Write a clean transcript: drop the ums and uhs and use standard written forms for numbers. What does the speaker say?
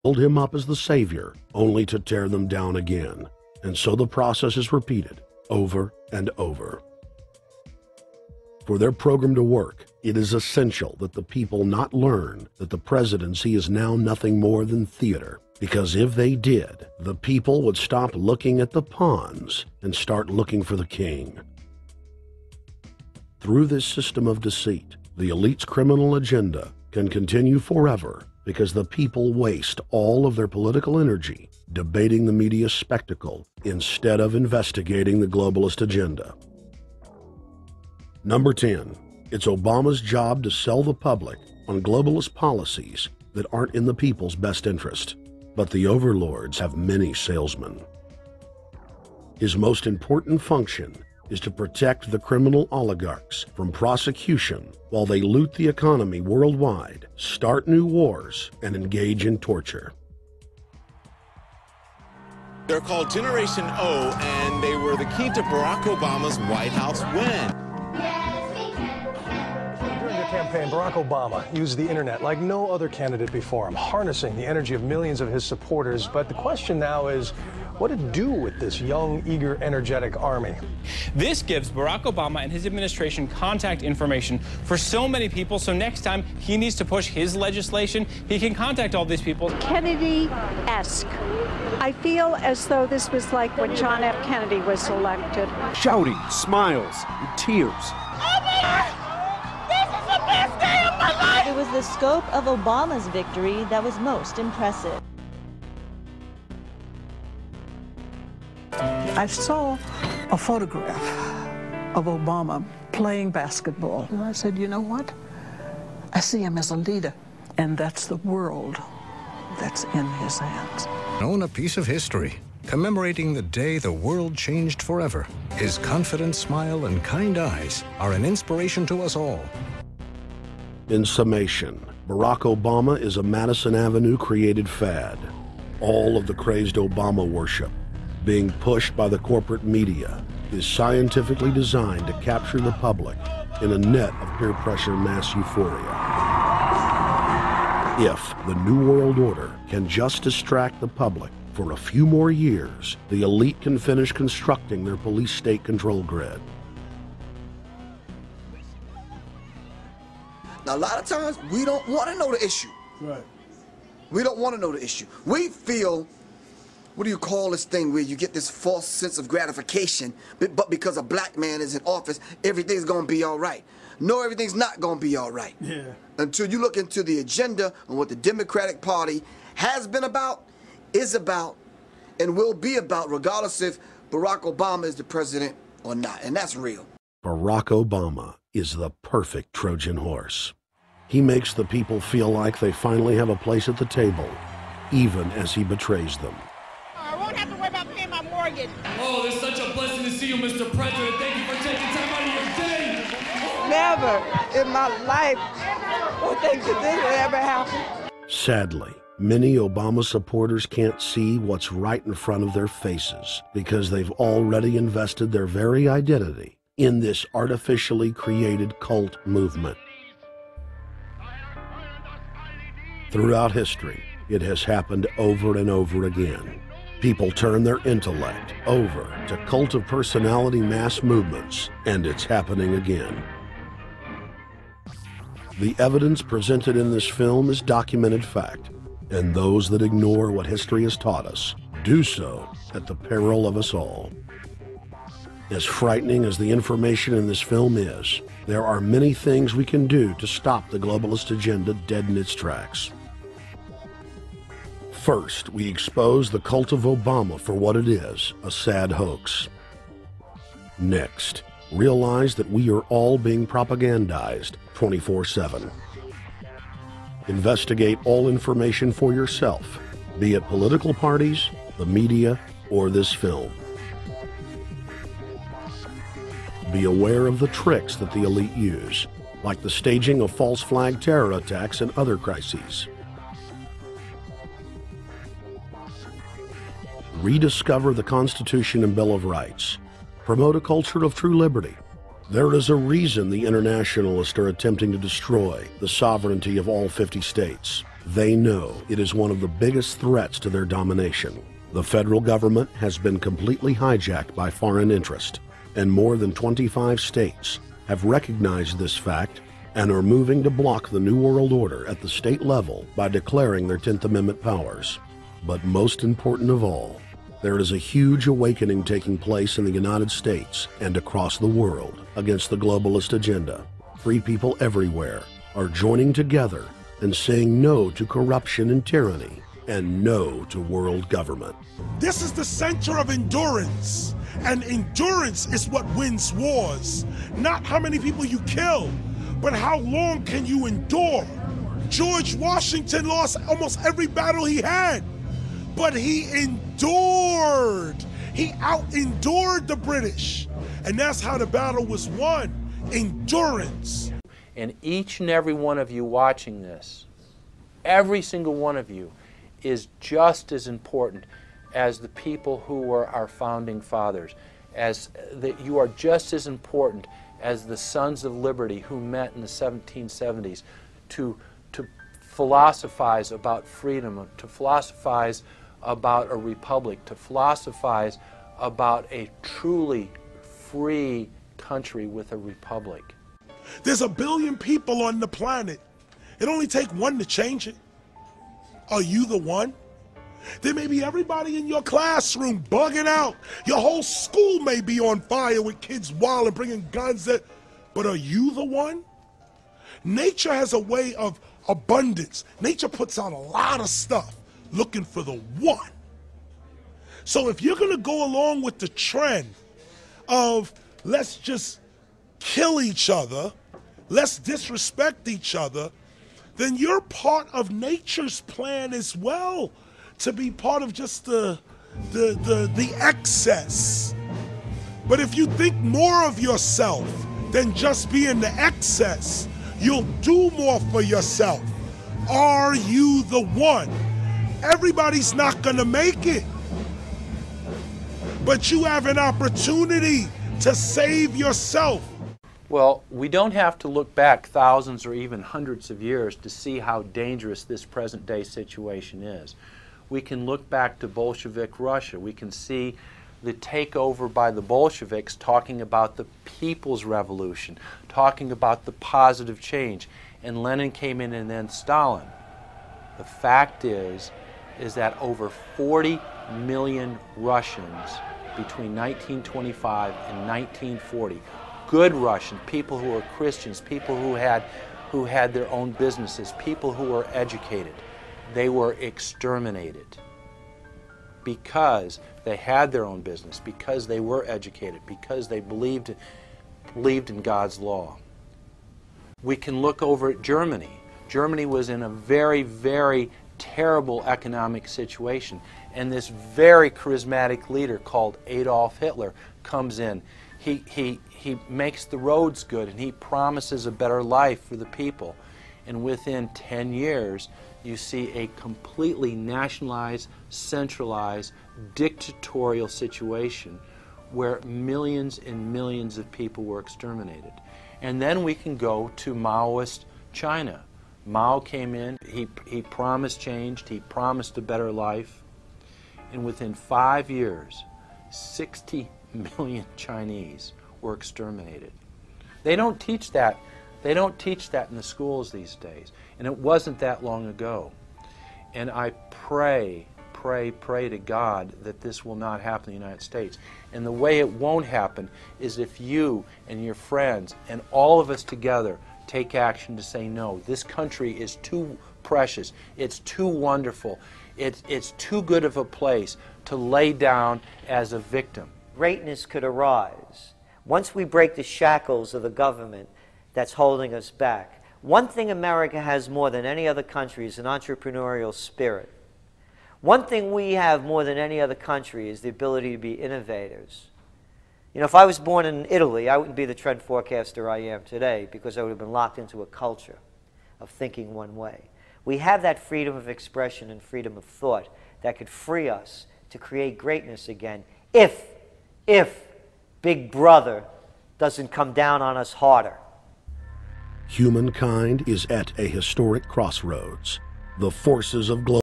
build him up as the savior, only to tear them down again. And so the process is repeated over and over. For their program to work, it is essential that the people not learn that the presidency is now nothing more than theater. Because if they did, the people would stop looking at the pawns and start looking for the king. Through this system of deceit, the elite's criminal agenda can continue forever because the people waste all of their political energy debating the media spectacle instead of investigating the globalist agenda. Number 10, it's Obama's job to sell the public on globalist policies that aren't in the people's best interest. But the overlords have many salesmen. His most important function is to protect the criminal oligarchs from prosecution while they loot the economy worldwide, start new wars, and engage in torture. They're called Generation O, and they were the key to Barack Obama's White House win. During the campaign, Barack Obama used the internet like no other candidate before him, harnessing the energy of millions of his supporters. But the question now is, what to do with this young, eager, energetic army? This gives Barack Obama and his administration contact information for so many people, so next time he needs to push his legislation, he can contact all these people. Kennedy-esque. I feel as though this was like when John F. Kennedy was elected. Shouting, smiles, and tears. It was the scope of Obama's victory that was most impressive. I saw a photograph of Obama playing basketball. And I said, you know what? I see him as a leader, and that's the world that's in his hands. Own a piece of history, commemorating the day the world changed forever. His confident smile and kind eyes are an inspiration to us all. In summation, Barack Obama is a Madison Avenue created fad. All of the crazed Obama worship, being pushed by the corporate media, is scientifically designed to capture the public in a net of peer pressure mass euphoria. If the New World Order can just distract the public for a few more years, the elite can finish constructing their police state control grid. Now, a lot of times, we don't want to know the issue. Right. We don't want to know the issue. We feel, what do you call this thing where you get this false sense of gratification, but because a black man is in office, everything's going to be all right. No, everything's not going to be all right. Yeah. Until you look into the agenda and what the Democratic Party has been about, is about, and will be about, regardless if Barack Obama is the president or not. And that's real. Barack Obama is the perfect Trojan horse. He makes the people feel like they finally have a place at the table, even as he betrays them. I won't have to worry about paying my mortgage. Oh, it's such a blessing to see you, Mr. President. Thank you for taking time out of your day. Never in my life would think that this would ever happen. Sadly, many Obama supporters can't see what's right in front of their faces because they've already invested their very identity in this artificially created cult movement. Throughout history, it has happened over and over again. People turn their intellect over to cult of personality mass movements, and it's happening again. The evidence presented in this film is documented fact, and those that ignore what history has taught us do so at the peril of us all. As frightening as the information in this film is, there are many things we can do to stop the globalist agenda dead in its tracks. First, we expose the cult of Obama for what it is, a sad hoax. Next, realize that we are all being propagandized 24/7. Investigate all information for yourself, be it political parties, the media, or this film. Be aware of the tricks that the elite use, like the staging of false flag terror attacks and other crises. Rediscover the Constitution and Bill of Rights. Promote a culture of true liberty. There is a reason the internationalists are attempting to destroy the sovereignty of all 50 states. They know it is one of the biggest threats to their domination. The federal government has been completely hijacked by foreign interest, and more than 25 states have recognized this fact and are moving to block the New World Order at the state level by declaring their 10th Amendment powers. But most important of all, there is a huge awakening taking place in the United States and across the world against the globalist agenda. Free people everywhere are joining together and saying no to corruption and tyranny and no to world government. This is the center of endurance, and endurance is what wins wars. Not how many people you kill, but how long can you endure? George Washington lost almost every battle he had, but he endured. He out-endured the British, and that's how the battle was won, endurance. And each and every one of you watching this, every single one of you, is just as important as the people who were our founding fathers, as that you are just as important as the Sons of Liberty who met in the 1770s to philosophize about freedom, to philosophize about a republic, to philosophize about a truly free country with a republic. There's 1 billion people on the planet. It only takes one to change it. Are you the one? There may be everybody in your classroom bugging out. Your whole school may be on fire with kids wild and bringing guns at, but are you the one? Nature has a way of abundance. Nature puts out a lot of stuff looking for the one. So if you're gonna go along with the trend of let's just kill each other, let's disrespect each other, then you're part of nature's plan as well, to be part of just the excess. But if you think more of yourself than just being the excess, you'll do more for yourself. Are you the one? Everybody's not gonna make it, but you have an opportunity to save yourself. Well, we don't have to look back thousands or even hundreds of years to see how dangerous this present-day situation is. We can look back to Bolshevik Russia. We can see the takeover by the Bolsheviks talking about the people's revolution, talking about the positive change. And Lenin came in and then Stalin. The fact is that over 40 million Russians between 1925 and 1940, good Russians, people who were Christians, people who had their own businesses, people who were educated, they were exterminated because they had their own business, because they were educated, because they believed in God's law. We can look over at Germany. Germany was in a very, very terrible economic situation, and this very charismatic leader called Adolf Hitler comes in. He makes the roads good, and he promises a better life for the people. And within 10 years, you see a completely nationalized, centralized, dictatorial situation where millions and millions of people were exterminated. And then we can go to Maoist China. Mao came in, he promised change, he promised a better life, and within 5 years, 60 million Chinese were exterminated. They don't teach that. They don't teach that in the schools these days, and it wasn't that long ago. And I pray to God that this will not happen in the United States. And the way it won't happen is if you and your friends and all of us together take action to say no. This country is too precious. It's too wonderful. It's too good of a place to lay down as a victim. Greatness could arise once we break the shackles of the government that's holding us back. One thing America has more than any other country is an entrepreneurial spirit. One thing we have more than any other country is the ability to be innovators. You know, if I was born in Italy, I wouldn't be the trend forecaster I am today because I would have been locked into a culture of thinking one way. We have that freedom of expression and freedom of thought that could free us to create greatness again if Big Brother doesn't come down on us harder. Humankind is at a historic crossroads. The forces of global